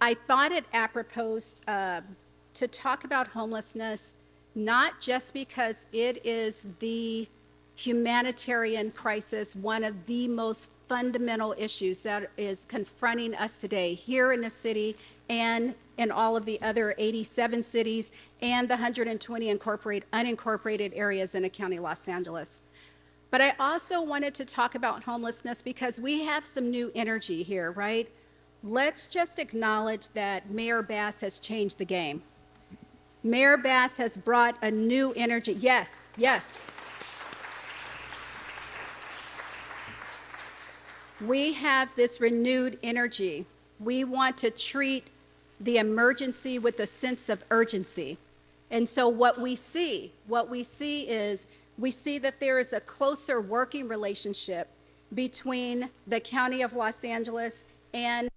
I thought it apropos to talk about homelessness, not just because it is the humanitarian crisis, one of the most fundamental issues that is confronting us today here in the city and in all of the other 87 cities and the 120 unincorporated areas in the county of Los Angeles. But I also wanted to talk about homelessness because we have some new energy here, right? Let's just acknowledge that Mayor Bass has changed the game. Mayor Bass has brought a new energy. Yes, yes. We have this renewed energy. We want to treat the emergency with a sense of urgency. And so what we see is we see that there is a closer working relationship between the County of Los Angeles and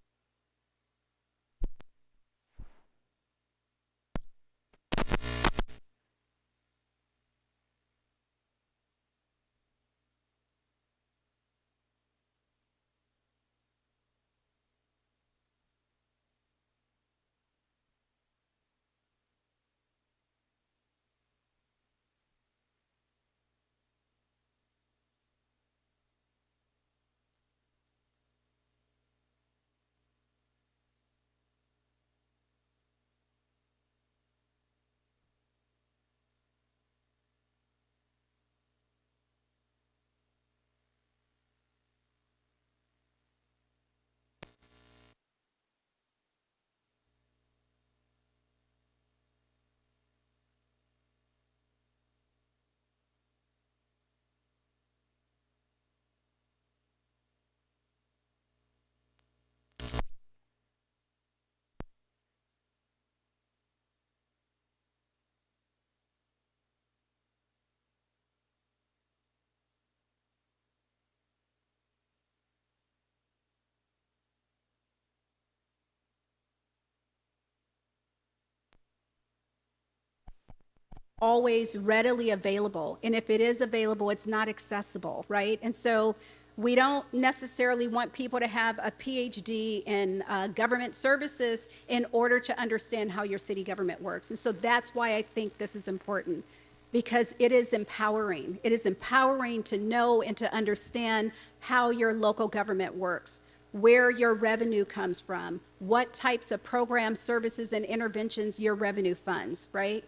always readily available. And if it is available, it's not accessible, right? And so We don't necessarily want people to have a PhD in government services in order to understand how your city government works. And so that's why I think this is important, because it is empowering. It is empowering to know and to understand how your local government works, where your revenue comes from, what types of programs, services, and interventions your revenue funds, right?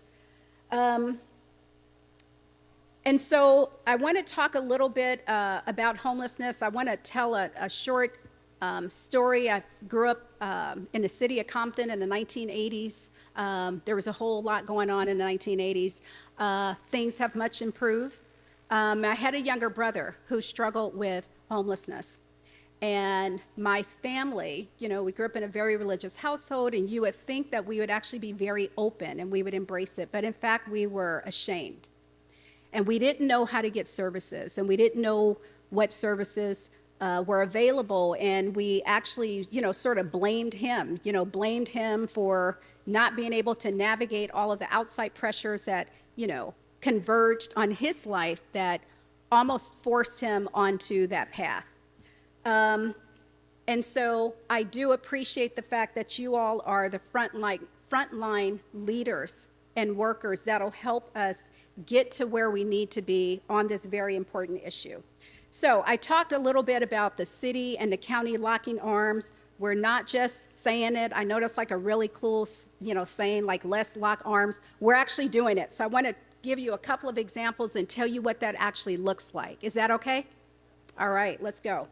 And so I want to talk a little bit about homelessness. I want to tell a short story. I grew up in the city of Compton in the 1980s. There was a whole lot going on in the 1980s. Things have much improved. I had a younger brother who struggled with homelessness. And my family, you know, we grew up in a very religious household, and you would think that we would actually be very open and we would embrace it. But in fact, we were ashamed. And we didn't know how to get services, and we didn't know what services were available. And we actually, you know, sort of blamed him for not being able to navigate all of the outside pressures that, you know, converged on his life that almost forced him onto that path. And so I do appreciate the fact that you all are the frontline leaders and workers that'll help us get to where we need to be on this very important issue. So I talked a little bit about the city and the county locking arms. We're not just saying it. I know that's like a really cool, you know, saying like let's lock arms. We're actually doing it. So I want to give you a couple of examples and tell you what that actually looks like. Is that okay? All right, let's go.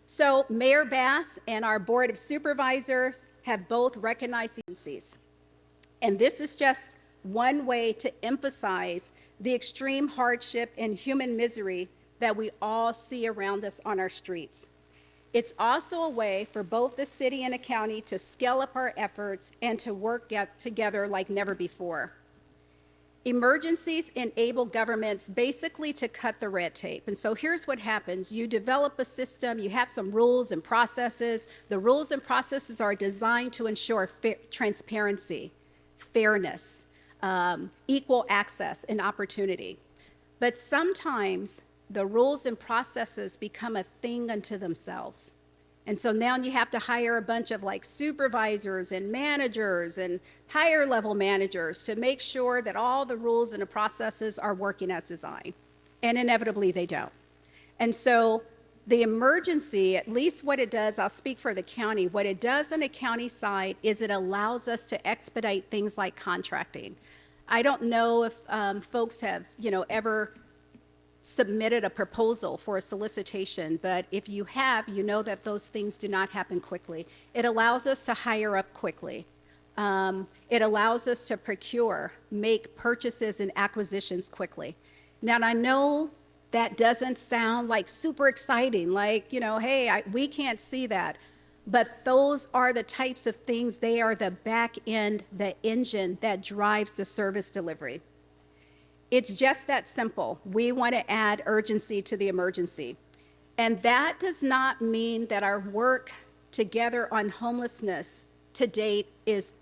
So Mayor Bass and our Board of Supervisors have both recognized the agencies. And this is just one way to emphasize the extreme hardship and human misery that we all see around us on our streets. It's also a way for both the city and the county to scale up our efforts and to work together like never before. Emergencies enable governments basically to cut the red tape. And so here's what happens. You develop a system, you have some rules and processes. The rules and processes are designed to ensure transparency, fairness, equal access and opportunity. But sometimes the rules and processes become a thing unto themselves. And so now you have to hire a bunch of like supervisors and managers and higher level managers to make sure that all the rules and the processes are working as designed. And inevitably they don't. And so the emergency, at least what it does, I'll speak for the county, what it does on the county side is it allows us to expedite things like contracting. I don't know if folks have, you know, ever submitted a proposal for a solicitation, but if you have, you know that those things do not happen quickly. It allows us to hire up quickly. It allows us to procure, make purchases and acquisitions quickly. Now, I know that doesn't sound like super exciting, like, you know, hey, we can't see that. But those are the types of things, they are the back end, the engine that drives the service delivery. It's just that simple. We want to add urgency to the emergency. And that does not mean that our work together on homelessness to date is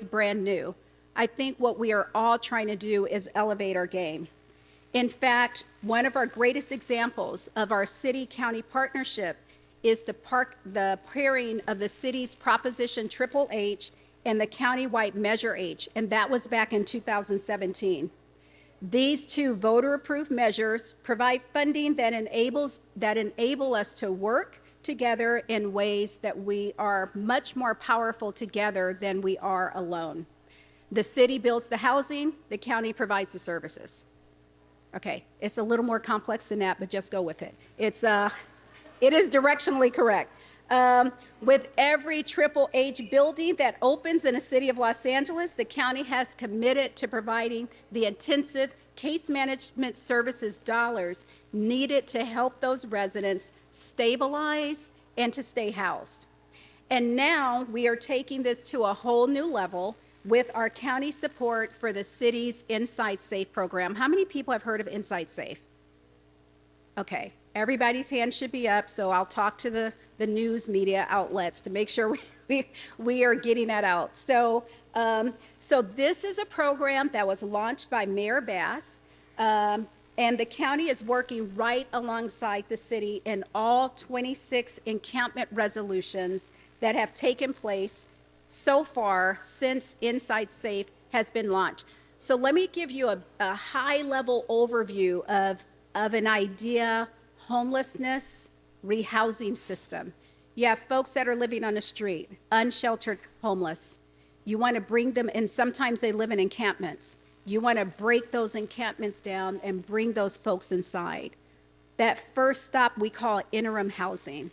brand new. I think what we are all trying to do is elevate our game. In fact, one of our greatest examples of our city-county partnership is the pairing of the city's Proposition Triple H and the countywide Measure H, and that was back in 2017. These two voter-approved measures provide funding that enable us to work together in ways that we are much more powerful together than we are alone. The city builds the housing, the county provides the services. Okay, it's a little more complex than that, but just go with it. It is directionally correct. With every Triple H building that opens in the city of Los Angeles, the county has committed to providing the intensive case management services dollars needed to help those residents stabilize and to stay housed. And now we are taking this to a whole new level with our county support for the city's Inside Safe program. How many people have heard of Inside Safe? Okay, everybody's hand should be up, so I'll talk to the news media outlets to make sure we are getting that out. So this is a program that was launched by Mayor Bass. And the county is working right alongside the city in all 26 encampment resolutions that have taken place so far since Inside Safe has been launched. So let me give you a high-level overview of an idea homelessness rehousing system. You have folks that are living on the street, unsheltered homeless. You want to bring them, and sometimes they live in encampments. You want to break those encampments down and bring those folks inside. That first stop we call interim housing.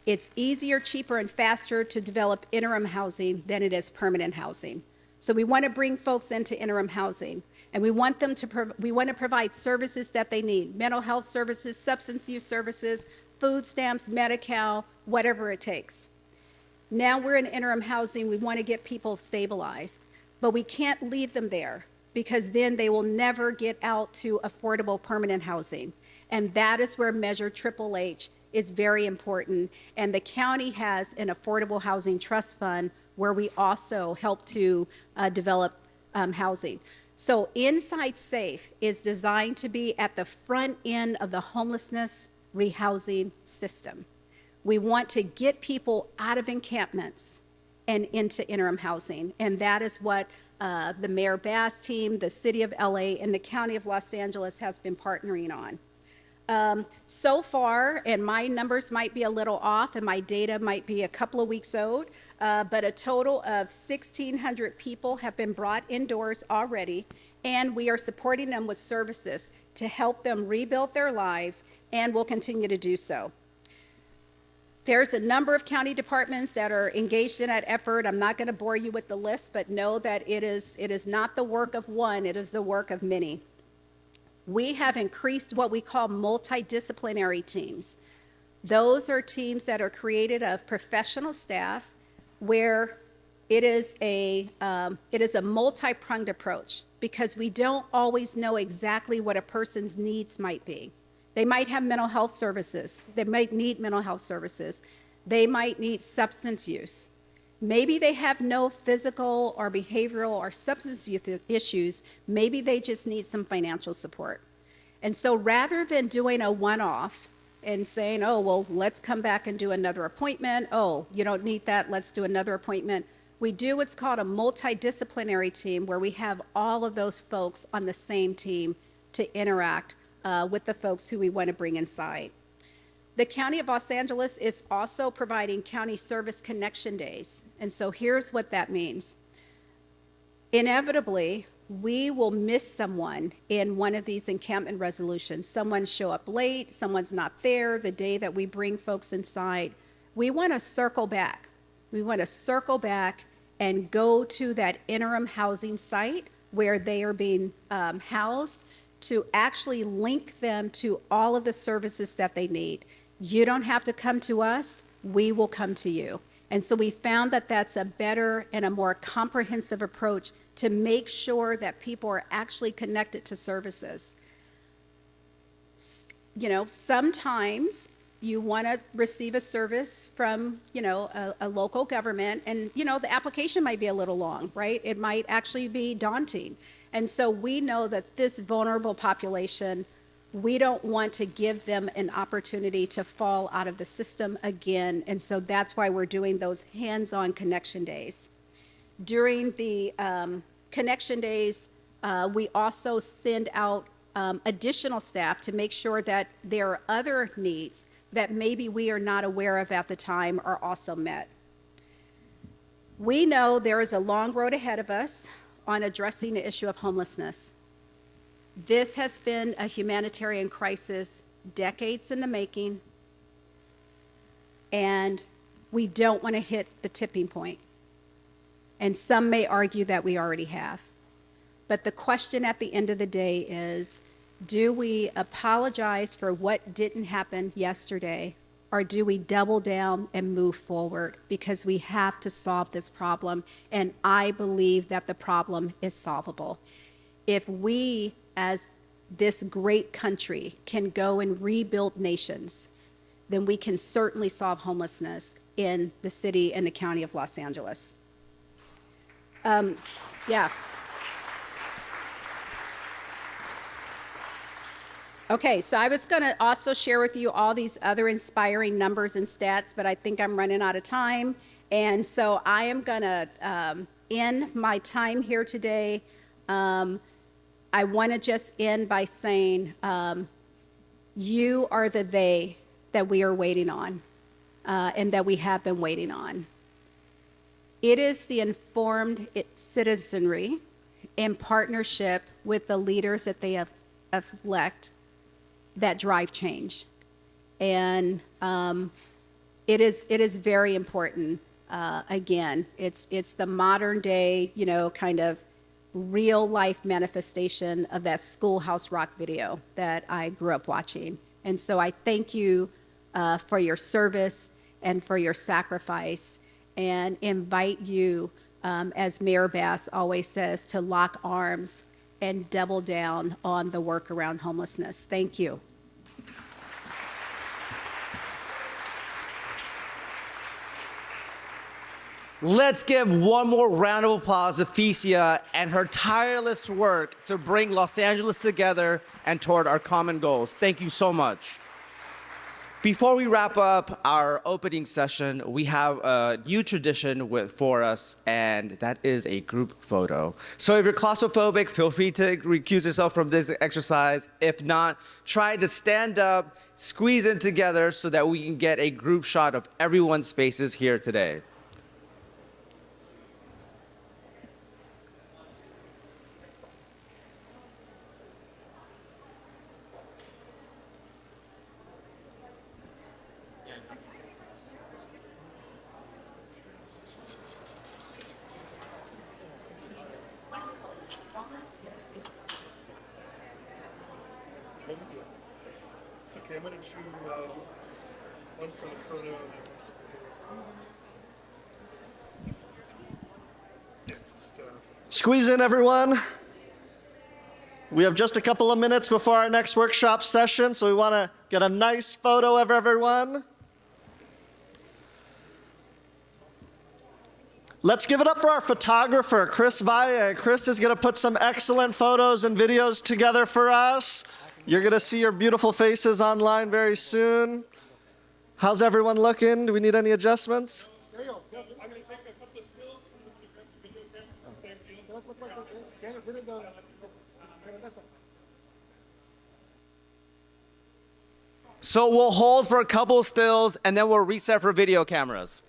It's easier, cheaper, and faster to develop interim housing than it is permanent housing. So we want to bring folks into interim housing, and we want to provide services that they need: mental health services, substance use services, food stamps, Medi-Cal, whatever it takes. Now we're in interim housing. We want to get people stabilized, but we can't leave them there, because then they will never get out to affordable permanent housing. And that is where Measure Triple H is very important. And the county has an affordable housing trust fund where we also help to develop housing. So Inside Safe is designed to be at the front end of the homelessness rehousing system. We want to get people out of encampments and into interim housing. And that is what the Mayor Bass team, the City of LA, and the County of Los Angeles has been partnering on. So far, and my numbers might be a little off and my data might be a couple of weeks old, but a total of 1,600 people have been brought indoors already, and we are supporting them with services to help them rebuild their lives, and will continue to do so. There's a number of county departments that are engaged in that effort. I'm not going to bore you with the list, but know that it is not the work of one, it is the work of many. We have increased what we call multidisciplinary teams. Those are teams that are created of professional staff where it is a multi-pronged approach, because we don't always know exactly what a person's needs might be. They might have mental health services. They might need mental health services. They might need substance use. Maybe they have no physical or behavioral or substance use issues. Maybe they just need some financial support. And so rather than doing a one-off and saying, oh, well, let's come back and do another appointment. Oh, you don't need that. Let's do another appointment. We do what's called a multidisciplinary team, where we have all of those folks on the same team to interact with the folks who we want to bring inside. The County of Los Angeles is also providing County Service Connection Days. And so here's what that means. Inevitably, we will miss someone in one of these encampment resolutions. Someone show up late, someone's not there the day that we bring folks inside. We want to circle back. We want to circle back and go to that interim housing site where they are being housed, to actually link them to all of the services that they need. You don't have to come to us, we will come to you. And so we found that that's a better and a more comprehensive approach to make sure that people are actually connected to services. You know, sometimes you want to receive a service from, a local government, and, the application might be a little long, right? It might actually be daunting. And so we know that this vulnerable population, we don't want to give them an opportunity to fall out of the system again. And so that's why we're doing those hands-on connection days. During the connection days, we also send out additional staff to make sure that there are other needs that maybe we are not aware of at the time are also met. We know there is a long road ahead of us on addressing the issue of homelessness. This has been a humanitarian crisis decades in the making, and we don't want to hit the tipping point. And some may argue that we already have. But the question at the end of the day is, do we apologize for what didn't happen yesterday, or do we double down and move forward? Because we have to solve this problem, and I believe that the problem is solvable. If we, as this great country, can go and rebuild nations, then we can certainly solve homelessness in the city and the county of Los Angeles. Okay, so I was going to also share with you all these other inspiring numbers and stats, but I think I'm running out of time. And so I am going to end my time here today. I want to just end by saying you are the they that we are waiting on and that we have been waiting on. It is the informed citizenry in partnership with the leaders that they have elect that drive change. And it is very important. Again, it's the modern day, kind of real life manifestation of that Schoolhouse Rock video that I grew up watching. And so I thank you for your service and for your sacrifice, and invite you, as Mayor Bass always says, to lock arms and double down on the work around homelessness. Thank you. Let's give one more round of applause to Fecia and her tireless work to bring Los Angeles together and toward our common goals. Thank you so much. Before we wrap up our opening session, we have a new tradition for us, and that is a group photo. So if you're claustrophobic, feel free to recuse yourself from this exercise. If not, try to stand up, squeeze in together so that we can get a group shot of everyone's faces here today. It's okay, I'm gonna choose one for the photo. Yeah, just, Squeeze in, everyone. We have just a couple of minutes before our next workshop session, so we want to get a nice photo of everyone. Let's give it up for our photographer, Chris Valle. Chris is going to put some excellent photos and videos together for us. You're going to see your beautiful faces online very soon. How's everyone looking? Do we need any adjustments? I'm gonna take a couple of stills. So we'll hold for a couple of stills, and then we'll reset for video cameras.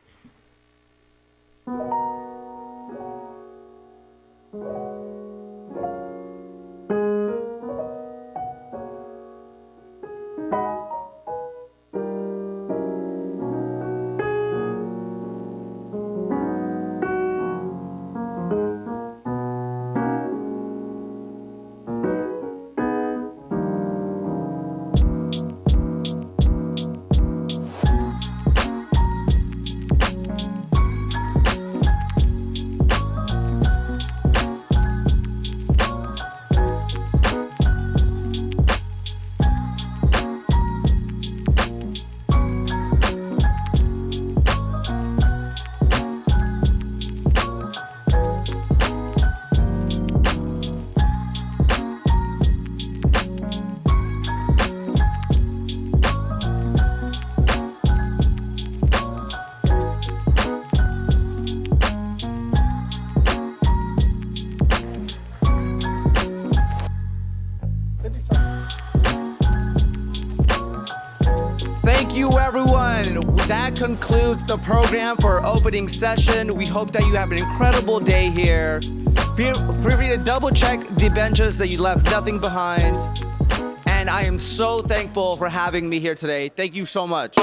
Thank you, everyone. That concludes the program for our opening session. We hope that you have an incredible day here. Feel free to double check the benches that you left nothing behind. And I am so thankful for having me here today. Thank you so much.